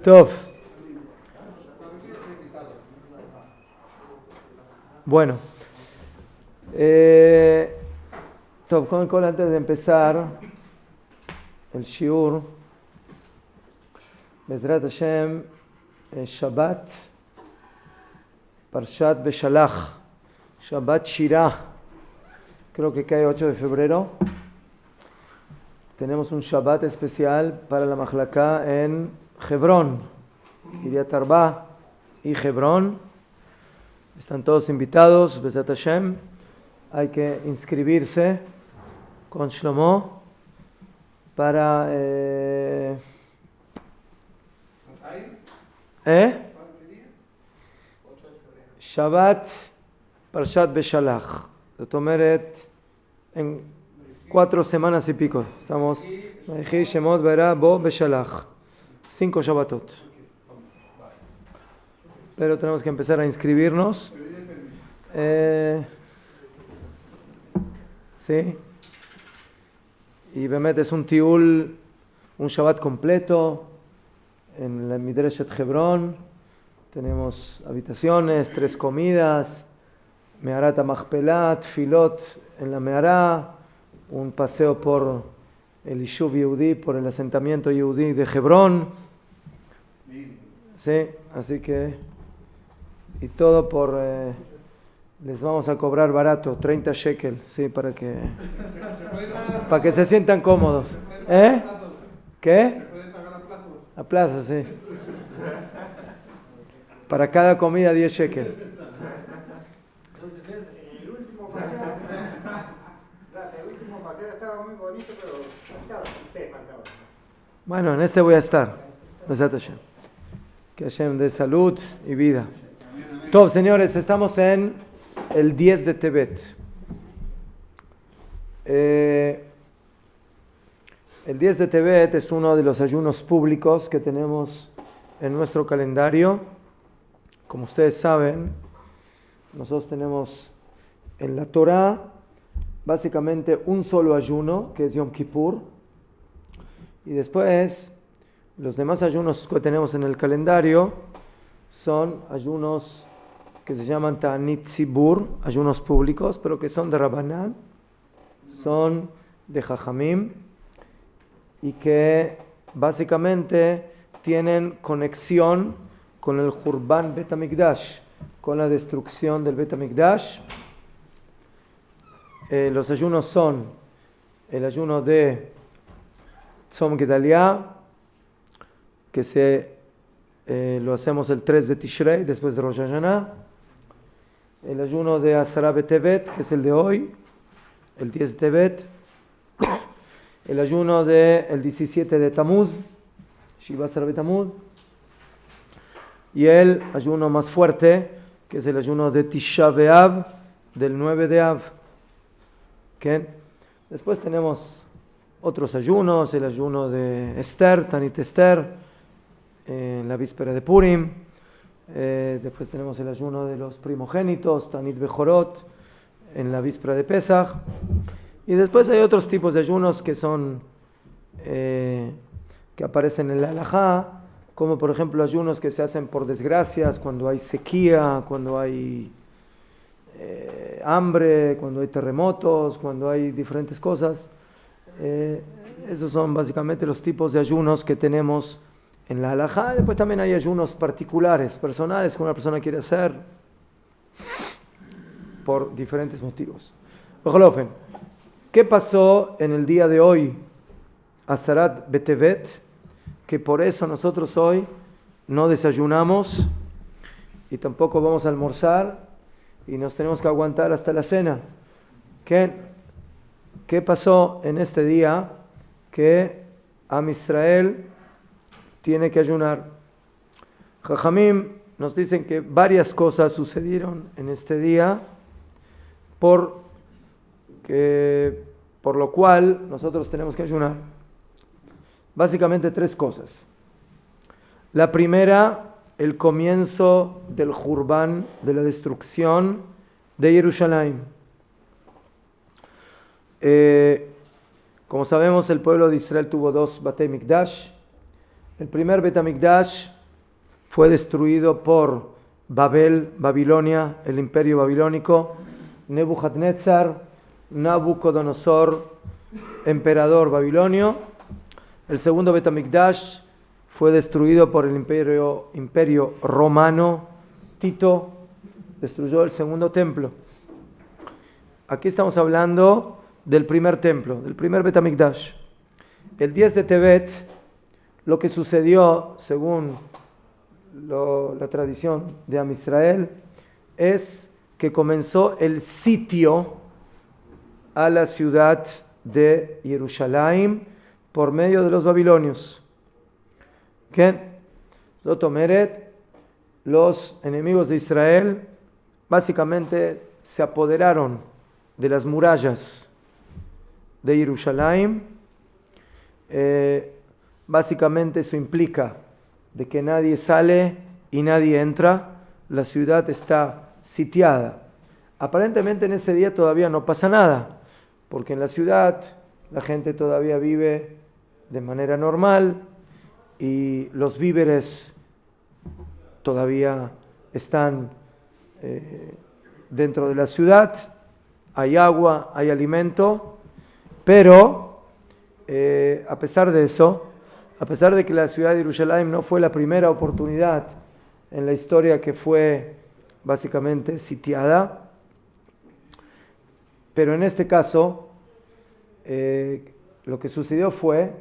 Tov. Bueno. Tov, con antes de empezar el shiur, Bezrat Hashem, Shabbat, Parshat Beshalach, Shabbat Shirah, creo que cae 8 de febrero. Tenemos un Shabbat especial para la Mahlaká en Hebrón, Kiryat Arba y Hebrón. Están todos invitados, Bezrat Hashem. Hay que inscribirse con Shlomo para Shabbat Parshat Beshalach. זאת אומרת, en 4 semanas y pico. Estamos Vayhi Shemot Vayera Bo Beshalach. 5 Shabbatot. Pero tenemos que empezar a inscribirnos. Sí. Y Bemet es un tiul, un Shabbat completo en la Midreshet Hebrón. Tenemos habitaciones, 3 comidas, Meharat HaMachpelah, Filot en la Mehará, un paseo por el Yishuv Yehudí, por el asentamiento Yehudí de Hebrón. Sí, así que, y todo por, les vamos a cobrar barato, 30 shekel, sí, para que se sientan cómodos. ¿Qué? A plazo, sí. Para cada comida 10 shekel. El último paseo estaba muy bonito, pero faltaba. Bueno, en este voy a estar. Besat Hashem. Que Hashem dé salud y vida. Todos, señores, estamos en el 10 de Tebet. El 10 de Tebet es uno de los ayunos públicos que tenemos en nuestro calendario. Como ustedes saben, nosotros tenemos en la Torá básicamente un solo ayuno, que es Yom Kippur, y después los demás ayunos que tenemos en el calendario son ayunos que se llaman Ta'anit Tzibur, ayunos públicos, pero que son de Rabbanán, son de Jajamim, y que básicamente tienen conexión con el Jurban Bet HaMikdash, con la destrucción del Bet HaMikdash. Los ayunos son el ayuno de Tzom Gedalia, que lo hacemos el 3 de Tishrei, después de Rosh Hashanah. El ayuno de Asara Betevet, que es el de hoy, el 10 de Tebet. El ayuno del 17 de Tamuz, Shiva Asara Betamuz. Y el ayuno más fuerte, que es el ayuno de Tisha B'Av, del 9 de Av. ¿Okay? Después tenemos otros ayunos, el ayuno de Esther, Tanit Esther, en la víspera de Purim. Después tenemos el ayuno de los primogénitos, Tanit Bejorot, en la víspera de Pesach. Y después hay otros tipos de ayunos que son que aparecen en la Halajá, como por ejemplo ayunos que se hacen por desgracias, cuando hay sequía, cuando hay hambre, cuando hay terremotos, cuando hay diferentes cosas. Esos son básicamente los tipos de ayunos que tenemos en la halajá. Después también hay ayunos particulares, personales, que una persona quiere hacer por diferentes motivos. Bejolofen, ¿qué pasó en el día de hoy, Asarat Betevet? Que por eso nosotros hoy no desayunamos y tampoco vamos a almorzar y nos tenemos que aguantar hasta la cena. ¿Qué pasó en este día que Am Israel tiene que ayunar? Jajamim nos dicen que varias cosas sucedieron en este día por lo cual nosotros tenemos que ayunar. Básicamente 3 cosas. La primera, el comienzo del Jurban, de la destrucción de Jerusalén. Como sabemos, el pueblo de Israel tuvo 2 Batei Mikdash. El primer Bet HaMikdash fue destruido por Babel, Babilonia, el imperio babilónico, Nebuchadnezzar, Nabucodonosor, emperador babilonio. El segundo Bet HaMikdash fue destruido por el imperio romano. Tito destruyó el segundo templo. Aquí estamos hablando del primer templo, del primer Bet HaMikdash. El 10 de Tevet, lo que sucedió según la tradición de Am Israel es que comenzó el sitio a la ciudad de Jerusalén por medio de los babilonios. ¿Qué? Zotomeret, los enemigos de Israel básicamente se apoderaron de las murallas de Jerusalén. Básicamente eso implica de que nadie sale y nadie entra. La ciudad está sitiada. Aparentemente en ese día todavía no pasa nada, porque en la ciudad la gente todavía vive de manera normal y los víveres todavía están dentro de la ciudad. Hay agua, hay alimento, pero a pesar de eso, a pesar de que la ciudad de Jerusalén no fue la primera oportunidad en la historia que fue básicamente sitiada, pero en este caso lo que sucedió fue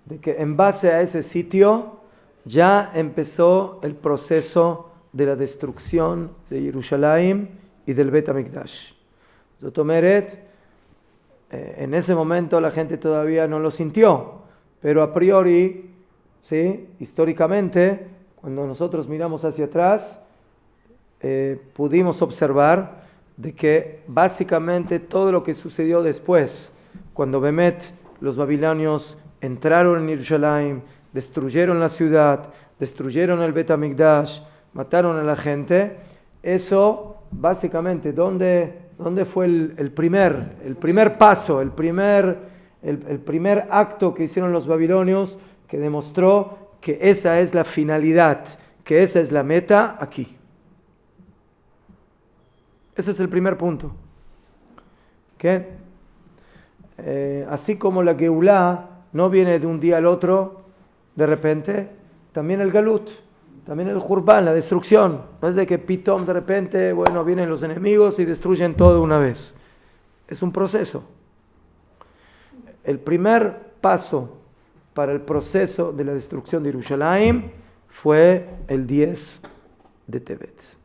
de que en base a ese sitio ya empezó el proceso de la destrucción de Jerusalén y del Bet HaMikdash. Zotomeret, en ese momento la gente todavía no lo sintió, pero a priori, ¿sí?, históricamente, cuando nosotros miramos hacia atrás, pudimos observar de que básicamente todo lo que sucedió después, cuando Bemet, los babilonios entraron en Jerusalén, destruyeron la ciudad, destruyeron el Bet HaMikdash, mataron a la gente, eso básicamente, ¿dónde fue el primer paso, el primer acto que hicieron los babilonios que demostró que esa es la finalidad, que esa es la meta aquí? Ese es el primer punto. ¿Qué? Así como la Geulá no viene de un día al otro, de repente, también el Galut, también el Jurban, la destrucción. No es de que pitom de repente, bueno, vienen los enemigos y destruyen todo de una vez. Es un proceso. El primer paso para el proceso de la destrucción de Jerusalén fue el 10 de Tevet.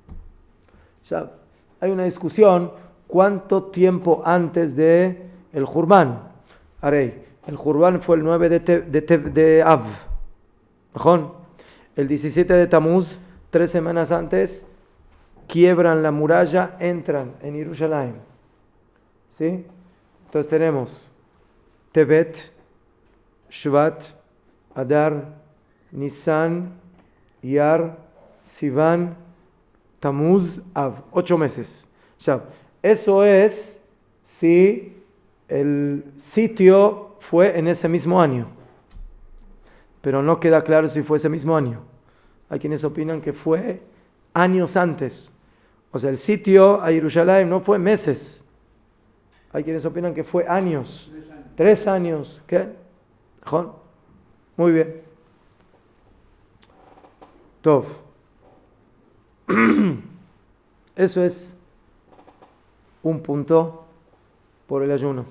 Ya hay una discusión, ¿cuánto tiempo antes de el Jurban? Arey, el Jurban fue el 9 de Av. ¿Mejor? El 17 de Tamuz, 3 semanas antes, quiebran la muralla, entran en Jerusalén. ¿Sí? Entonces tenemos Tevet, Shvat, Adar, Nisan, Iyar, Sivan, Tamuz, Av. 8 meses. Ya. Eso es si el sitio fue en ese mismo año. Pero no queda claro si fue ese mismo año. Hay quienes opinan que fue años antes. O sea, el sitio a Jerusalén no fue meses. Hay quienes opinan que fue años. 3 años. ¿Qué? ¿Jon? Muy bien. Tov. Eso es un punto por el ayuno.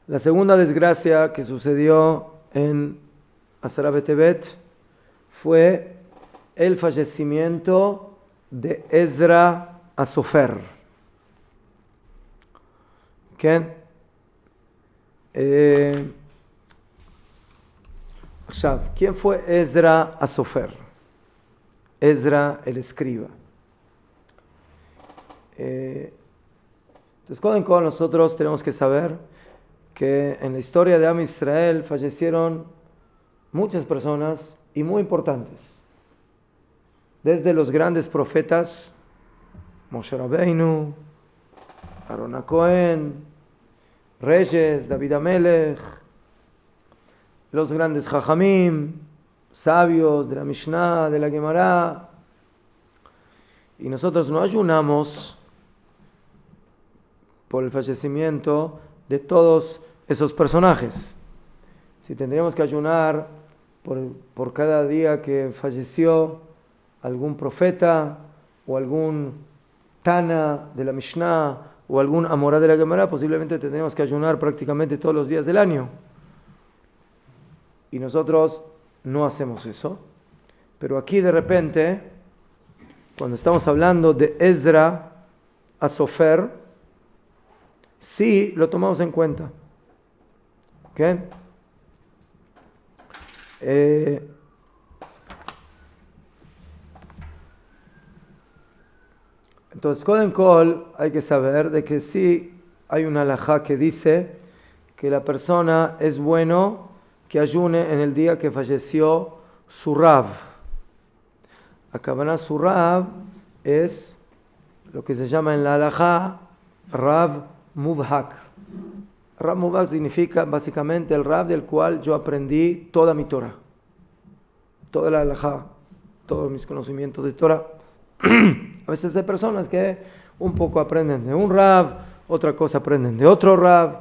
La segunda desgracia que sucedió en Asara Betevet fue el fallecimiento de Ezra Asofer. ¿Quién fue Ezra Asofer? Ezra el escriba. Entonces, con nosotros tenemos que saber que en la historia de Am Israel fallecieron muchas personas y muy importantes. Desde los grandes profetas, Moshe Rabbeinu, Aarón HaKohen, reyes, David HaMelech, los grandes Jajamim, sabios de la Mishnah, de la Gemara. Y nosotros no ayunamos por el fallecimiento de todos esos personajes. Si tendríamos que ayunar por cada día que falleció algún profeta o algún Tana de la Mishnah o algún Amorá de la Gemara, posiblemente tendríamos que ayunar prácticamente todos los días del año. Y nosotros no hacemos eso. Pero aquí de repente, cuando estamos hablando de Ezra a Sofer, sí lo tomamos en cuenta. ¿Ok? Entonces, Koden Kol, hay que saber de que sí hay una halajá que dice que la persona es bueno que ayune en el día que falleció su Rav. Akabaná su Rav es lo que se llama en la halajá Rav Mubhak. Rav Mubhak significa básicamente el Rav del cual yo aprendí toda mi Torah. Toda la halajá, todos mis conocimientos de Torah. A veces hay personas que un poco aprenden de un Rav, otra cosa aprenden de otro Rav.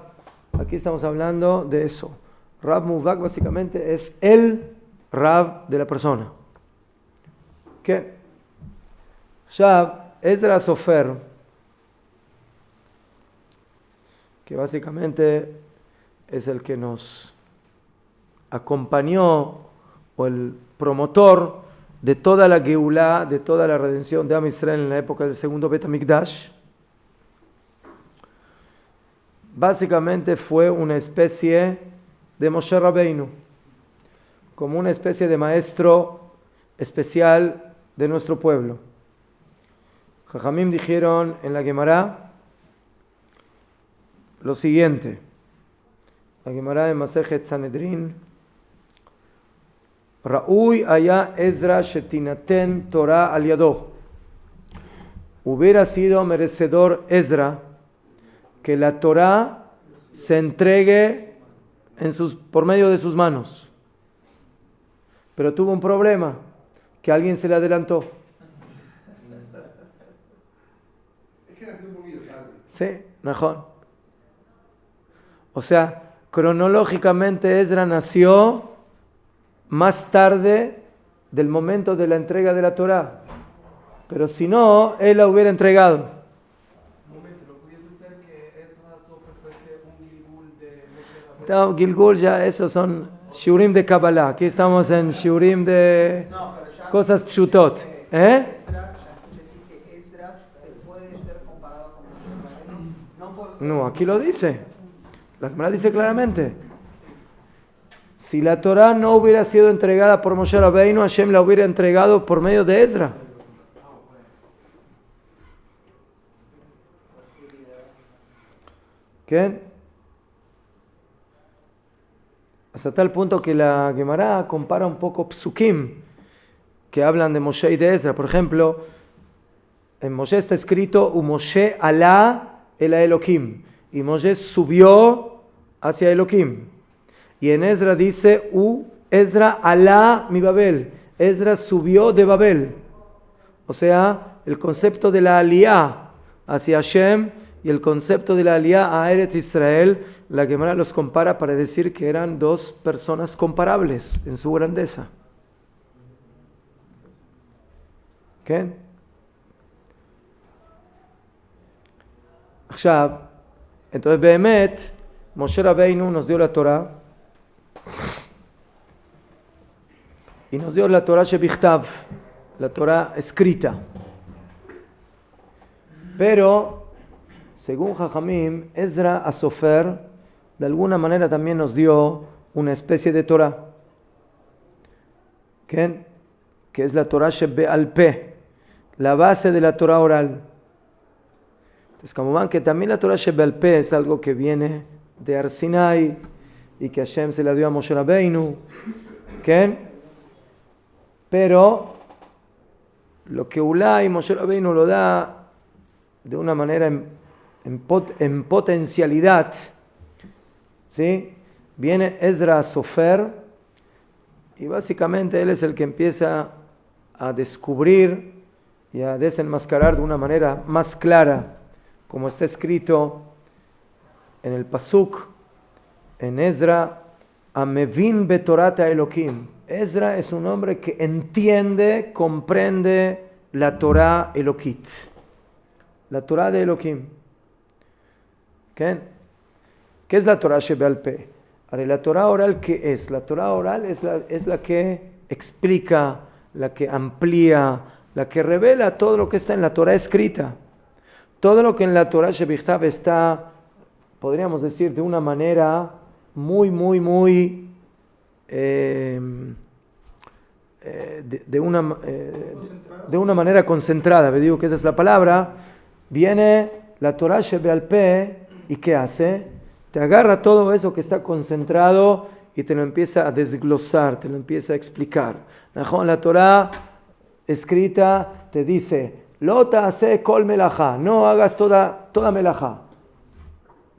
Aquí estamos hablando de eso. Rav Mubhak básicamente es el Rav de la persona. ¿Qué? Ya Ezra Sofer, que básicamente es el que nos acompañó o el promotor de toda la Geulá, de toda la redención de Am Israel en la época del segundo Bet HaMikdash, básicamente fue una especie de Moshe Rabbeinu, como una especie de maestro especial de nuestro pueblo. Jajamim dijeron en la Gemara lo siguiente. La Gemara de Masejet Sanedrin: Ra'uy haya Ezra shetinaten Torah al yado. Hubiera sido merecedor Ezra que la Torah se entregue por medio de sus manos. Pero tuvo un problema, que alguien se le adelantó. Sí, mejor. O sea, cronológicamente Ezra nació más tarde del momento de la entrega de la Torá. Pero si no, él la hubiera entregado. Un momento, ¿no pudiese ser que Ezra Sofer fuese un Gilgul de Moshe Rabbeinu? No, Gilgul ya, esos son Shiurim de Kabbalah. Aquí estamos en Shiurim de cosas pshutot. Ezra, ya escuché decir que Ezra se puede ser comparado con Moshe Rabbeinu, no por ser... No, aquí lo dice. La Gemara dice claramente. Si la Torá no hubiera sido entregada por Moshe Rabbeinu, Hashem la hubiera entregado por medio de Ezra. ¿Qué? Hasta tal punto que la Gemara compara un poco psukim que hablan de Moshe y de Ezra. Por ejemplo, en Moshe está escrito Moshe alá el Elohim, y Moshe subió hacia Elohim. Y en Ezra dice Ezra alá mi Babel, Ezra subió de Babel. O sea, el concepto de la aliyá hacia Hashem y el concepto de la aliyá a Eretz Israel, la Gemara los compara para decir que eran dos personas comparables en su grandeza. ¿Qué? Entonces, Behemet, Moshe Rabbeinu nos dio la Torah y nos dio la Torah Shebichtav, la Torah escrita. Pero, según Jajamim, Ezra a Sofer de alguna manera también nos dio una especie de Torah, que es la Torah Shebe'al Peh, la base de la Torah oral. Entonces, como van que también la Torah Shebe'al Peh es algo que viene de Har Sinai y que Hashem se la dio a Moshe Rabbeinu, pero lo que Ulay Moshe Rabbeinu lo da de una manera en potencialidad, ¿sí? Viene Ezra Sofer Y básicamente él es el que empieza a descubrir y a desenmascarar de una manera más clara, como está escrito en el Pasuk, en Ezra, Amevin betorata Elohim. Ezra es un hombre que entiende, comprende la Torah Elokit, la Torah de Elohim. ¿Qué es la Torah Shebeal Peh? Ahora, la Torah oral, ¿qué es? La Torah oral es la que explica, la que amplía, la que revela todo lo que está en la Torah escrita. Todo lo que en la Torah Shebichtav está, podríamos decir, de una manera muy de una manera concentrada, me digo que esa es la palabra. Viene la Torah Shebeal Peh y ¿qué hace? Te agarra todo eso que está concentrado y te lo empieza a desglosar, te lo empieza a explicar. La Torah escrita te dice, Lo ta'aseh kol melajá, no hagas toda melajá.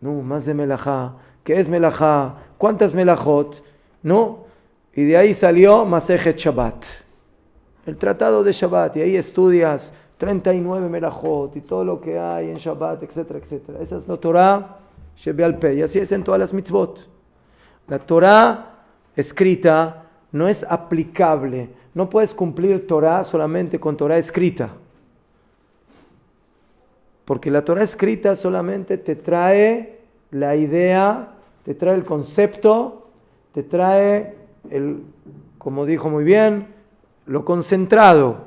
No, más de melajá. ¿Qué es melajá? ¿Cuántas melajot? No. Y de ahí salió Masejet Shabbat, el tratado de Shabbat, y ahí estudias 39 melajot y todo lo que hay en Shabbat, etcétera, etcétera. Esa es la Torah Shebeal Peh, y así es en todas las mitzvot. La Torah escrita no es aplicable. No puedes cumplir Torah solamente con Torah escrita. Porque la Torah escrita solamente te trae la idea, te trae el concepto, te trae como dijo muy bien, lo concentrado.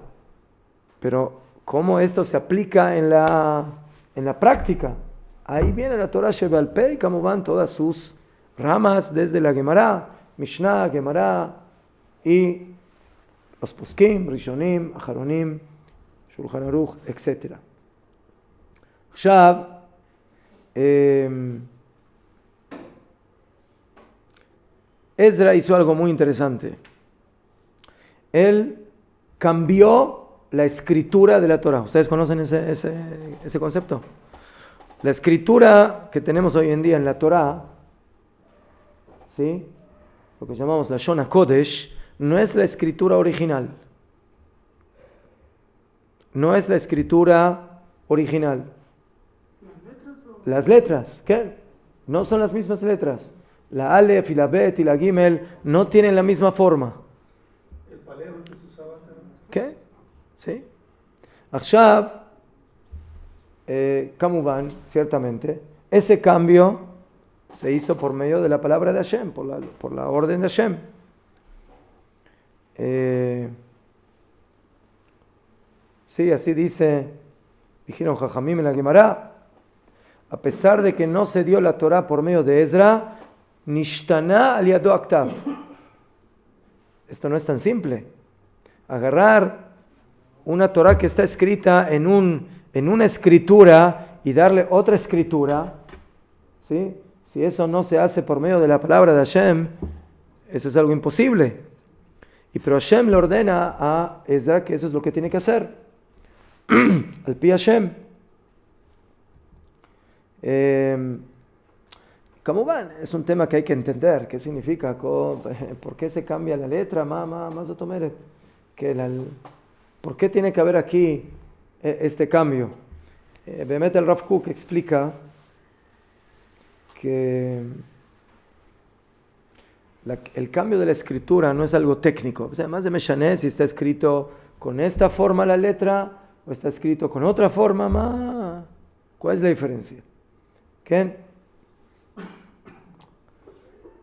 Pero ¿cómo esto se aplica en la práctica? Ahí viene la Torah Shebeal Peh y cómo van todas sus ramas desde la Gemara, Mishnah, Gemara y los Poskim, Rishonim, Aharonim, Shulchan Aruch, etc. עכשיו, Ezra hizo algo muy interesante. Él cambió la escritura de la Torah. ¿Ustedes conocen ese concepto? La escritura que tenemos hoy en día en la Torah, ¿sí? Lo que llamamos la Shon HaKodesh, no es la escritura original. No es la escritura original. Las letras, ¿qué? No son las mismas letras. La Aleph y la Bet y la Gimel no tienen la misma forma. ¿El paleo que se usaba también? ¿Qué? ¿Sí? עכשיו, כמובן, ciertamente, ese cambio se hizo por medio de la palabra de Hashem, por la orden de Hashem. Sí, así dijeron Jajamim en la Gemara, a pesar de que no se dio la Torah por medio de Ezra, Nishtana al yado aktav. Esto no es tan simple. Agarrar una Torah que está escrita en una escritura y darle otra escritura, ¿sí? Si eso no se hace por medio de la palabra de Hashem, eso es algo imposible. Pero Hashem le ordena a Ezra que eso es lo que tiene que hacer. Al pi Hashem. K'muban, es un tema que hay que entender. ¿Qué significa? ¿Por qué se cambia la letra? Más otomeret. ¿Por qué tiene que haber aquí este cambio? Bemet el Rav Kook explica que el cambio de la escritura no es algo técnico. O sea, más de Meshané, si está escrito con esta forma la letra o está escrito con otra forma, ¿cuál es la diferencia? ¿Qué?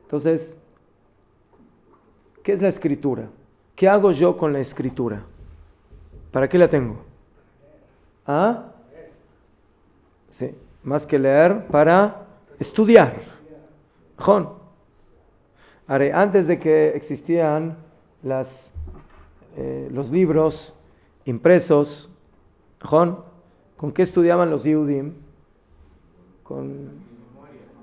Entonces, ¿qué es la escritura? ¿Qué hago yo con la escritura? ¿Para qué la tengo? ¿Ah? Sí, más que leer, para estudiar. Jon. Antes de que existían los libros impresos, Jon, ¿con qué estudiaban los Yehudim?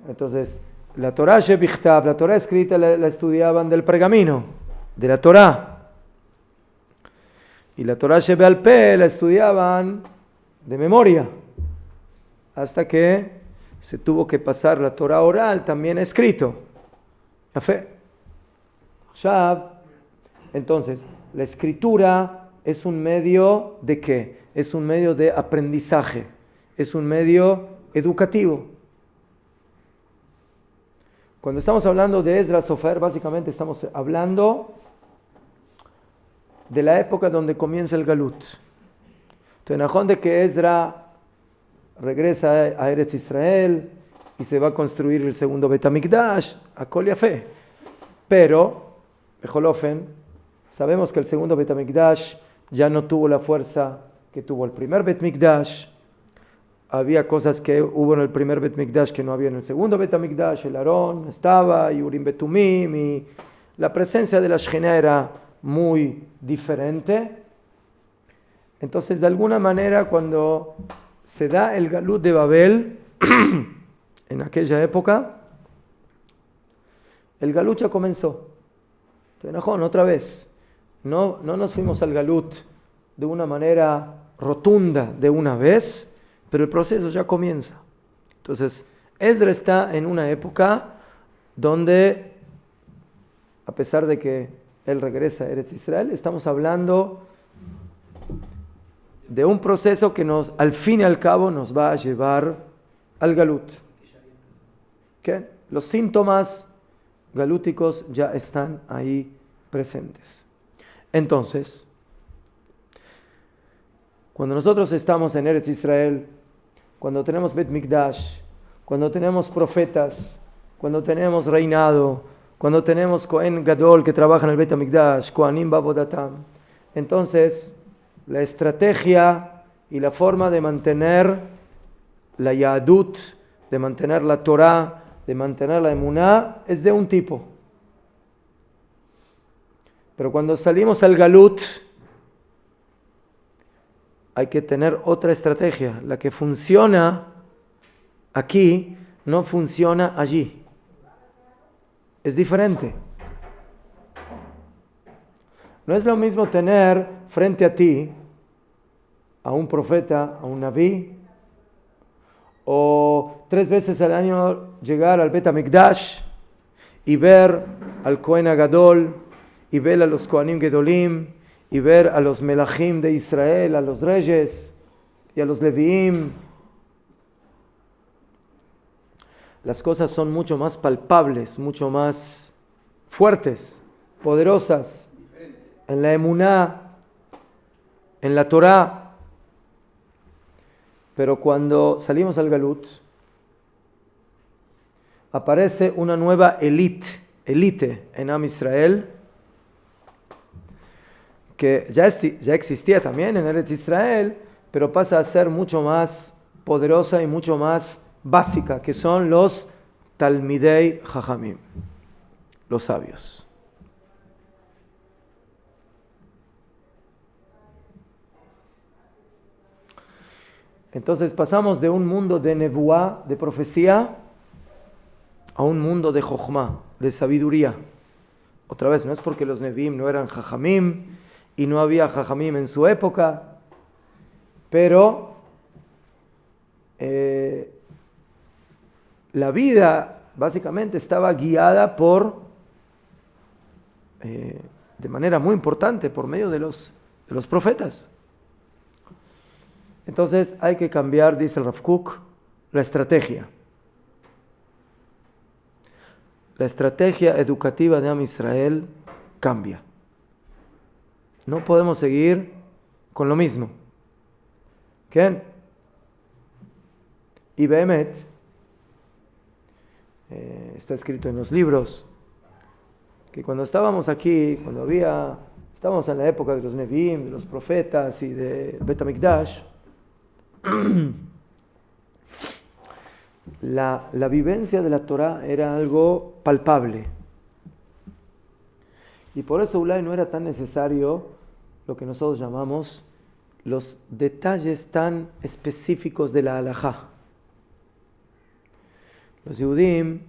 Entonces, la Torah Shebichtav, la Torah escrita, la estudiaban del pergamino, de la Torah. Y la Torah Shebeal Peh la estudiaban de memoria. Hasta que se tuvo que pasar la Torah oral también escrito. Yafé. Shab, Entonces, la escritura es un medio ¿de qué? Es un medio de aprendizaje, es un medio educativo. Cuando estamos hablando de Ezra Sofer, básicamente estamos hablando de la época donde comienza el Galut. Entonces, Najón de que Ezra regresa a Eretz Israel y se va a construir el segundo Bet HaMikdash, a Kol Yafé. Pero, Bejolofen, sabemos que el segundo Bet HaMikdash ya no tuvo la fuerza que tuvo el primer Bet HaMikdash. Había cosas que hubo en el primer Bet HaMikdash que no había en el segundo Bet HaMikdash. El Aarón estaba, y Urim Betumim, y la presencia de la Shekhinah era muy diferente. Entonces, de alguna manera, cuando se da el Galut de Babel, en aquella época, el Galut ya comenzó. Entonces, otra vez, no nos fuimos al Galut de una manera rotunda de una vez, pero el proceso ya comienza. Entonces, Ezra está en una época donde, a pesar de que él regresa a Eretz Israel, estamos hablando de un proceso que al fin y al cabo nos va a llevar al Galut. ¿Qué? Los síntomas galúticos ya están ahí presentes. Entonces, cuando nosotros estamos en Eretz Israel, cuando tenemos Bet Mikdash, cuando tenemos profetas, cuando tenemos reinado, cuando tenemos Kohen Gadol que trabaja en el Bet HaMikdash, Kohanim Bavodatam, entonces la estrategia y la forma de mantener la Yahadut, de mantener la Torah, de mantener la Emuná, es de un tipo. Pero cuando salimos al Galut, hay que tener otra estrategia. La que funciona aquí no funciona allí. Es diferente. No es lo mismo tener frente a ti a un profeta, a un naví, o 3 veces al año llegar al Bet HaMikdash y ver al Kohen Gadol, y ver a los Kohanim Gedolim, y ver a los Melachim de Israel, a los reyes y a los Leviim. Las cosas son mucho más palpables, mucho más fuertes, poderosas, en la Emuná, en la Torah. Pero cuando salimos al Galut, aparece una nueva élite en Am Israel, que ya existía también en Eretz Israel, pero pasa a ser mucho más poderosa y mucho más básica, que son los Talmidei Jajamim, los sabios. Entonces pasamos de un mundo de nevuá, de profecía, a un mundo de jochma, de sabiduría. Otra vez, no es porque los neviim no eran jajamim y no había jajamim en su época, pero la vida básicamente estaba guiada de manera muy importante por medio de los profetas. Entonces hay que cambiar, dice el Rav Kook, la estrategia. La estrategia educativa de Am Israel cambia. No podemos seguir con lo mismo. ¿Qué? Y Behemet, está escrito en los libros, que cuando estábamos aquí, estábamos en la época de los Nevi'im, de los profetas y del Bet HaMikdash, la vivencia de la Torah era algo palpable. Y por eso Ulay no era tan necesario lo que nosotros llamamos los detalles tan específicos de la halajá. Los Yehudim,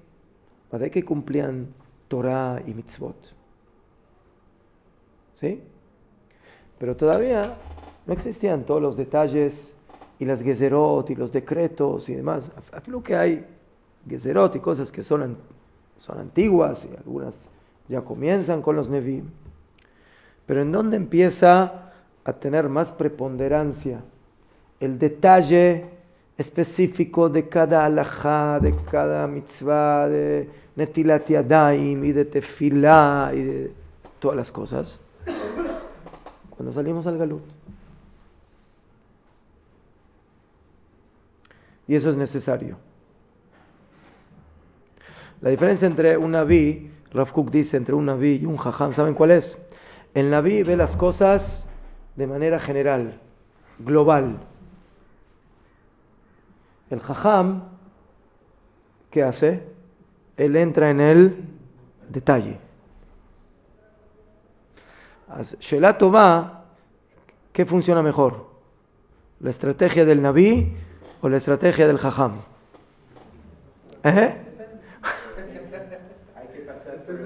¿para qué cumplían Torah y mitzvot? ¿Sí? Pero todavía no existían todos los detalles y las gezerot y los decretos y demás. Lo que hay gezerot y cosas que son antiguas y algunas ya comienzan con los Nevi'im. Pero ¿en dónde empieza a tener más preponderancia? El detalle específico de cada alajá, de cada mitzvah, de netilat yadayim y de tefilá y de todas las cosas. Cuando salimos al galut. Y eso es necesario. La diferencia entre un naví, Rav Kook dice, entre un naví y un jajam, ¿saben cuál es? El naví ve las cosas de manera general, global. El jajam, ¿qué hace? Él entra en el detalle. Shelah Tová, ¿qué funciona mejor? ¿La estrategia del naví o la estrategia del jajam? Depende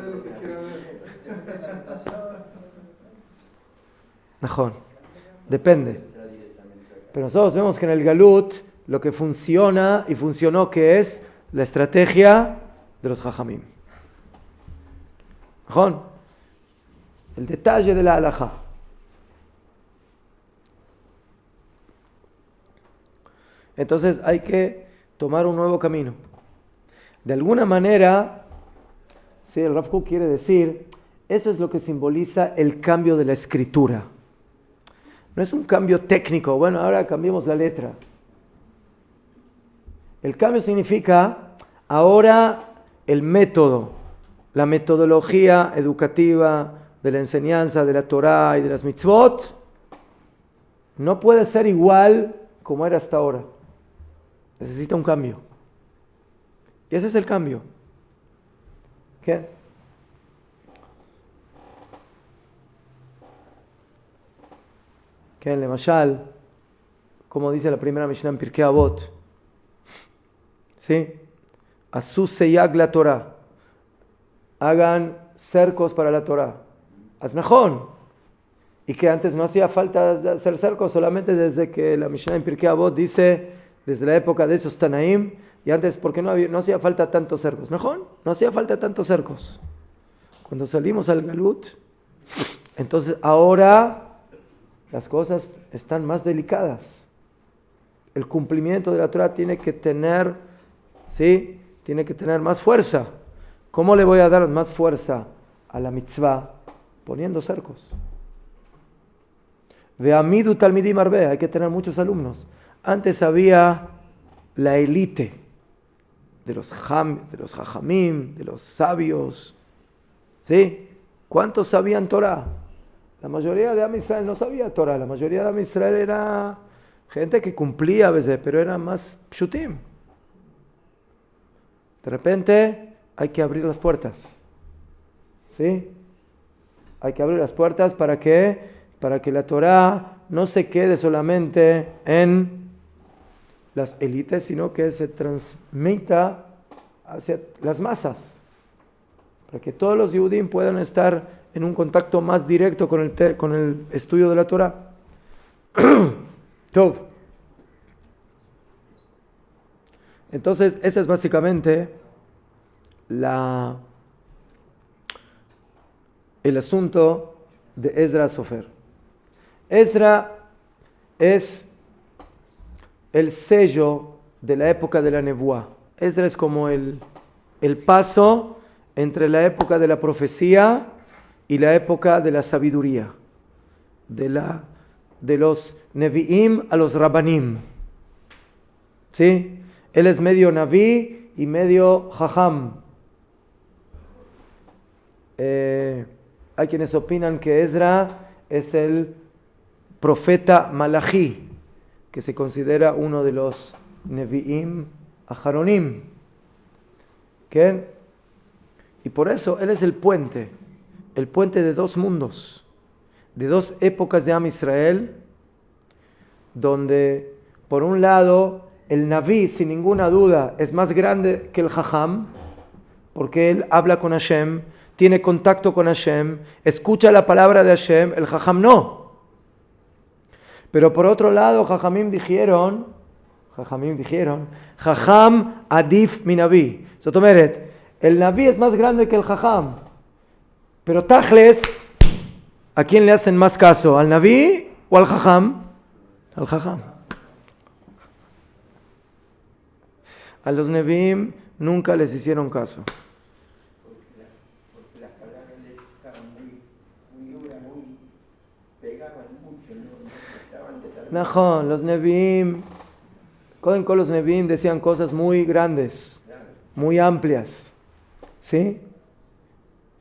de lo que quiera ver. Najón. Depende. Pero nosotros vemos que en el galut lo que funciona y funcionó, que es la estrategia de los jajamim. Najón. El detalle de la halajá. Entonces hay que tomar un nuevo camino. De alguna manera, sí, el Rav Kook quiere decir, eso es lo que simboliza el cambio de la escritura. No es un cambio técnico, bueno, ahora cambiemos la letra. El cambio significa, ahora el método, la metodología educativa de la enseñanza de la Torah y de las mitzvot, no puede ser igual como era hasta ahora. Necesita un cambio. Y ese es el cambio. ¿Qué? Que en Lemashal, como dice la primera Mishnah en Pirkei Avot, ¿sí? Asu seyag la Torah. Hagan cercos para la Torah. Aznajón. Y que antes no hacía falta hacer cercos, solamente desde que la Mishnah en Pirkei Avot dice, desde la época de esos Tanaim, y antes porque no hacía falta tantos cercos. ¿Najón? No hacía falta tantos cercos. Cuando salimos al galut, entonces ahora las cosas están más delicadas. El cumplimiento de la Torah tiene que tener, ¿sí? Tiene que tener más fuerza. ¿Cómo le voy a dar más fuerza a la mitzvah? Poniendo cercos. Ve'amidu talmidim arbe, hay que tener muchos alumnos. Antes había la élite de los jajamim, de los sabios. ¿Sí? ¿Cuántos sabían Torah? La mayoría de Am Israel no sabía Torah. La mayoría de Am Israel era gente que cumplía a veces, pero era más pshutim. De repente hay que abrir las puertas. ¿Sí? Hay que abrir las puertas para que la Torah no se quede solamente en las élites, sino que se transmita hacia las masas, para que todos los Yehudim puedan estar en un contacto más directo con el estudio de la Torah. Tov. Entonces, ese es básicamente el asunto de Ezra Sofer. Ezra es el sello de la época de la Nebuá. Ezra es como el paso entre la época de la profecía y la época de la sabiduría. De los Nevi'im a los Rabbanim. ¿Sí? Él es medio Naví y medio Jajam. Hay quienes opinan que Ezra es el profeta Malachi, que se considera uno de los Nevi'im Aharonim. ¿Qué? Y por eso él es el puente de dos mundos, de dos épocas de Am Israel, donde por un lado el Naví, sin ninguna duda, es más grande que el Jajam, porque él habla con Hashem, tiene contacto con Hashem, escucha la palabra de Hashem, el Jajam no. Pero por otro lado, Jajamim dijeron, Jajam adif mi Naví. Sotomeret, el Naví es más grande que el Jajam. Pero Tajles, ¿A quién le hacen más caso? ¿Al Naví o al Jajam? Al Jajam. A los Nevi'im nunca les hicieron caso. Porque las palabras de estaban muy duras, muy pegaban mucho, no estaban de tal Najón, los Nevi'im, con los Nevi'im decían cosas muy grandes, muy amplias. ¿Sí?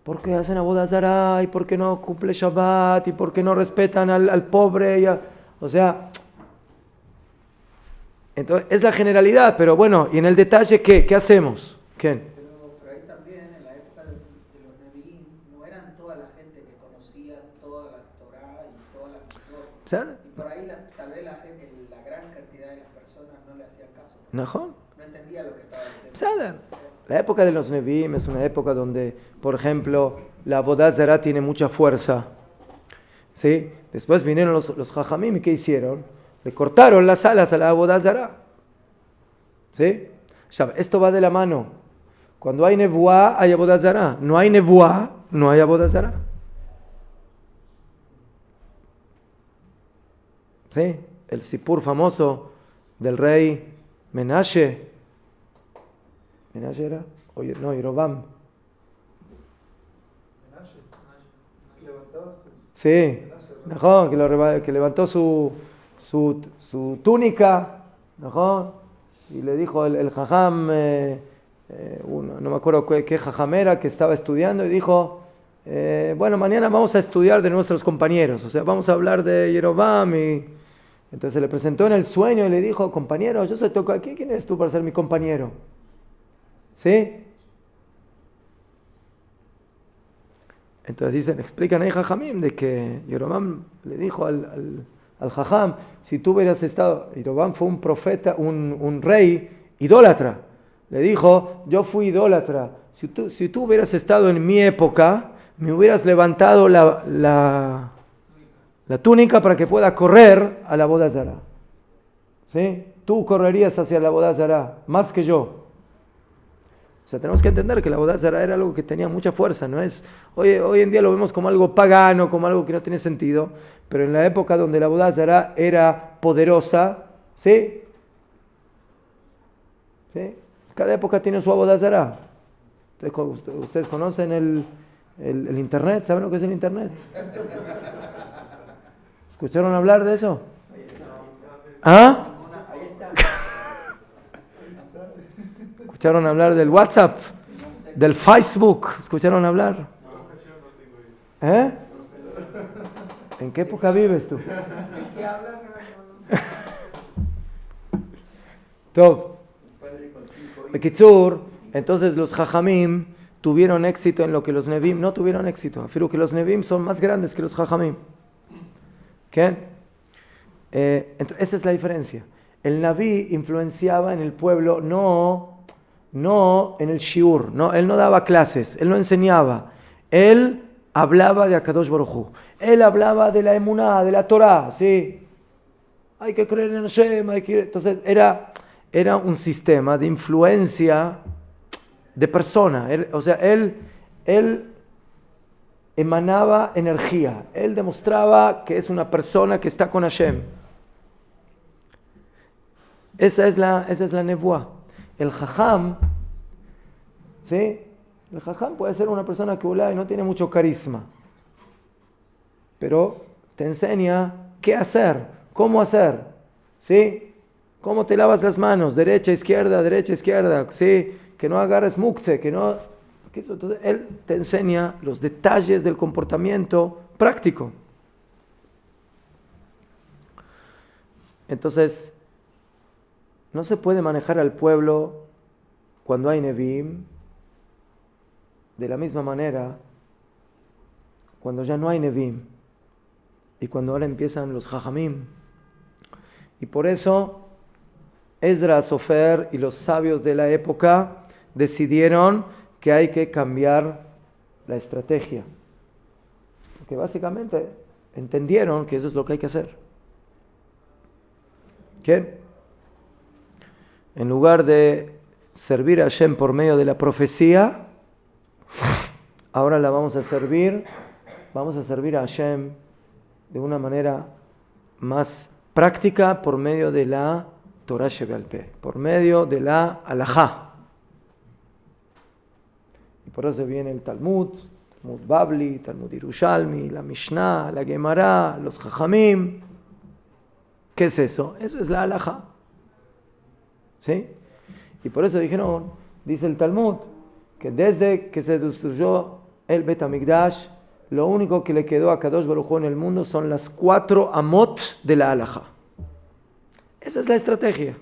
¿Por qué hacen Avodah Zará? ¿Y por qué no cumple Shabbat? ¿Y por qué no respetan al pobre? O sea, entonces es la generalidad, pero bueno, y en el detalle, ¿qué hacemos? ¿Qué? Pero por ahí también, en la época de los Nevi'im, no eran toda la gente que conocía toda la Torá y todas las mitzvot. O sea, Y por ahí tal vez la gente, la gran cantidad de las personas no le hacían caso. ¿Najón? No entendía lo que estaba diciendo. Psada. La época de los Nevi'im es una época donde, por ejemplo, la Avodah Zará tiene mucha fuerza. ¿Sí? Después vinieron los Jajamim y ¿qué hicieron? Le cortaron las alas a la Avodah Zará. ¿Sí? Esto va de la mano. Cuando hay Nevuá, hay Avodah Zará. No hay Nevuá, no hay Avodah Zará. ¿Sí? El sipur famoso del rey Menashe. ¿Menashe era? No, Yerobam. Levantaba sus... Sí, Najón, que levantó su túnica, Najón, y le dijo el jajam, no me acuerdo qué jajam era, que estaba estudiando, y dijo, bueno, mañana vamos a estudiar de nuestros compañeros, o sea, vamos a hablar de Yerobam, y entonces se le presentó en el sueño y le dijo, compañero, yo soy toco aquí, ¿quién eres tú para ser mi compañero? ¿Sí? Entonces explican ahí Jajamim de que Yerobam le dijo al Jajam, si tú hubieras estado, Yerobam fue un profeta, un rey idólatra, le dijo, yo fui idólatra, si tú hubieras estado en mi época, me hubieras levantado la túnica para que pueda correr a la Avodah Zará. ¿Sí? Tú correrías hacia la Avodah Zará, más que yo. O sea, tenemos que entender que la Avodah Zará era algo que tenía mucha fuerza, ¿no es? Hoy en día lo vemos como algo pagano, como algo que no tiene sentido, pero en la época donde la Avodah Zará era poderosa, ¿sí? ¿Sí? Cada época tiene su Avodah Zará. ¿Ustedes conocen el Internet? ¿Saben lo que es el Internet? ¿Escucharon hablar de eso? ¿Ah? ¿Escucharon hablar del WhatsApp? ¿Del Facebook? ¿Escucharon hablar? ¿Eh? ¿En qué época vives tú? Top. Bekitzur, entonces los Jajamim tuvieron éxito en lo que los Nevi'im no tuvieron éxito. Afirmo que los Nevi'im son más grandes que los Jajamim. ¿Qué? Entonces, esa es la diferencia. El Naví influenciaba en el pueblo, no en el shiur, no, él no daba clases, él no enseñaba, él hablaba de Akadosh Baruj Hu, él hablaba de la emuná, de la Torá, ¿sí? Hay que creer en Hashem, entonces era un sistema de influencia de persona, él emanaba energía, él demostraba que es una persona que está con Hashem. Esa es la nevuá. El jajam, ¿sí? El jajam puede ser una persona que no tiene mucho carisma, pero te enseña qué hacer, cómo hacer, ¿sí? Cómo te lavas las manos, derecha, izquierda, ¿sí? Que no agarres muktzeh, que no... Entonces, él te enseña los detalles del comportamiento práctico. Entonces, no se puede manejar al pueblo cuando hay Nevi'im de la misma manera cuando ya no hay Nevi'im y cuando ahora empiezan los Jajamim. Y por eso Ezra Sofer y los sabios de la época decidieron que hay que cambiar la estrategia. Porque básicamente entendieron que eso es lo que hay que hacer. ¿Qué? En lugar de servir a Hashem por medio de la profecía, ahora la vamos a servir vamos a servir a Hashem de una manera más práctica por medio de la Torah Shebe'al Peh, por medio de la Halajá. Y por eso viene el Talmud, Talmud Babli, Talmud Yerushalmi, la Mishnah, la Gemara, los Jajamim. ¿Qué es eso? Eso es la Halajá. ¿Sí? Y por eso dijeron, dice el Talmud, que desde que se destruyó el Bet HaMikdash, lo único que le quedó a Kadosh Baruj Hu en el mundo son las 4 amot de la halajá. Esa es la estrategia.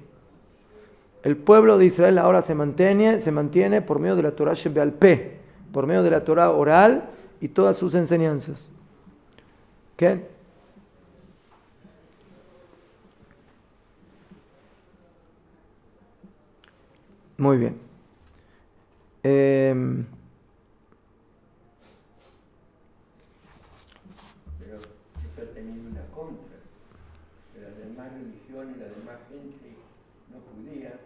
El pueblo de Israel ahora se mantiene por medio de la Torah Shebe'al Peh, por medio de la Torah oral y todas sus enseñanzas. ¿Qué? Muy bien. Pero está teniendo una contra. De las demás religiones, la demás gente no judía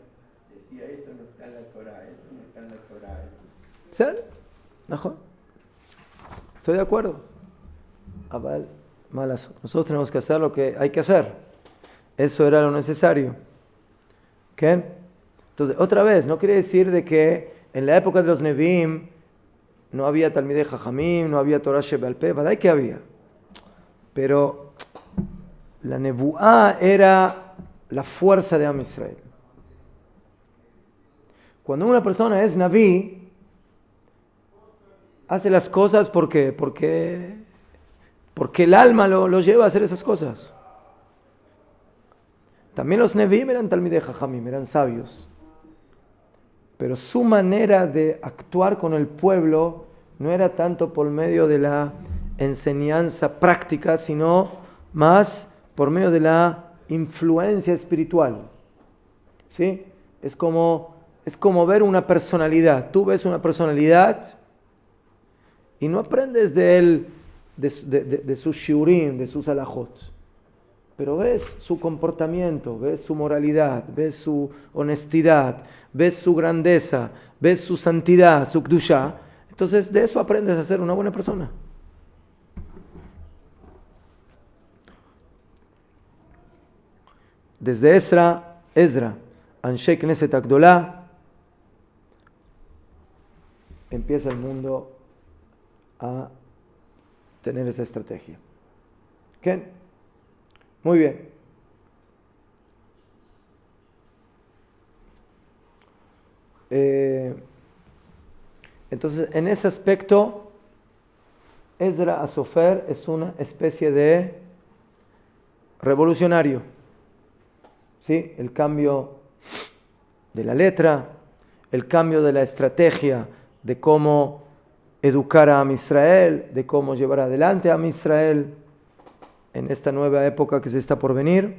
decía, eso no está en la Torah, eso no está en la Torah. ¿Sí? ¿Mejor? Estoy de acuerdo. Abal, malas. Nosotros tenemos que hacer lo que hay que hacer. Eso era lo necesario. ¿Qué? Entonces, otra vez, no quiere decir de que en la época de los Nevi'im no había Talmidei Jajamim, no había Torah Shebe'al Peh, ¿verdad que había? Pero la Nebuá era la fuerza de Am Israel. Cuando una persona es Naví, hace las cosas porque el alma lo lleva a hacer esas cosas. También los Nevi'im eran Talmidei Jajamim, eran sabios. Pero su manera de actuar con el pueblo no era tanto por medio de la enseñanza práctica, sino más por medio de la influencia espiritual. ¿Sí? Es como ver una personalidad. Tú ves una personalidad y no aprendes de él, de sus shiurim, de sus alajot. Pero ves su comportamiento, ves su moralidad, ves su honestidad, ves su grandeza, ves su santidad, su kdushá. Entonces de eso aprendes a ser una buena persona. Desde Ezra, Anshei Knesset Agdolá, empieza el mundo a tener esa estrategia. ¿Qué? Muy bien. Entonces, en ese aspecto, Ezra Asofer es una especie de revolucionario. ¿Sí? El cambio de la letra, el cambio de la estrategia de cómo educar a Am Israel, de cómo llevar adelante a Am Israel en esta nueva época que se está por venir.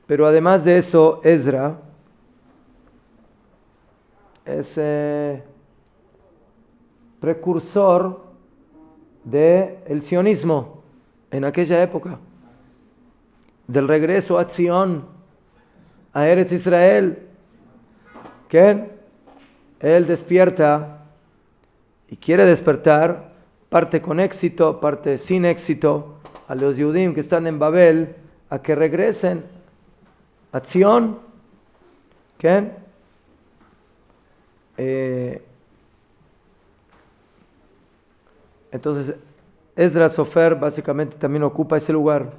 Pero además de eso, Ezra es precursor del sionismo en aquella época, del regreso a Zion, a Eretz Israel. ¿Qué? Él despierta y quiere despertar, parte con éxito, parte sin éxito, a los Yehudim que están en Babel, a que regresen a Zion. ¿Qué? Entonces, Ezra Sofer básicamente también ocupa ese lugar.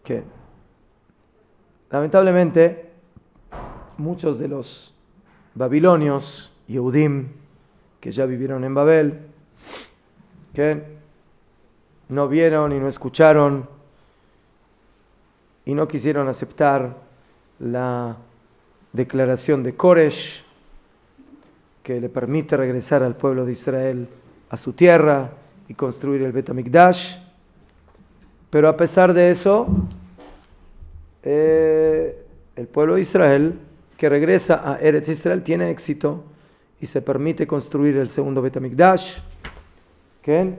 ¿Qué? Lamentablemente, muchos de los babilonios, Yehudim, que ya vivieron en Babel, que no vieron y no escucharon y no quisieron aceptar la declaración de Koresh, que le permite regresar al pueblo de Israel a su tierra y construir el Bet HaMikdash. Pero a pesar de eso, el pueblo de Israel que regresa a Eretz Israel tiene éxito y se permite construir el segundo Bet HaMikdash. ¿Qué?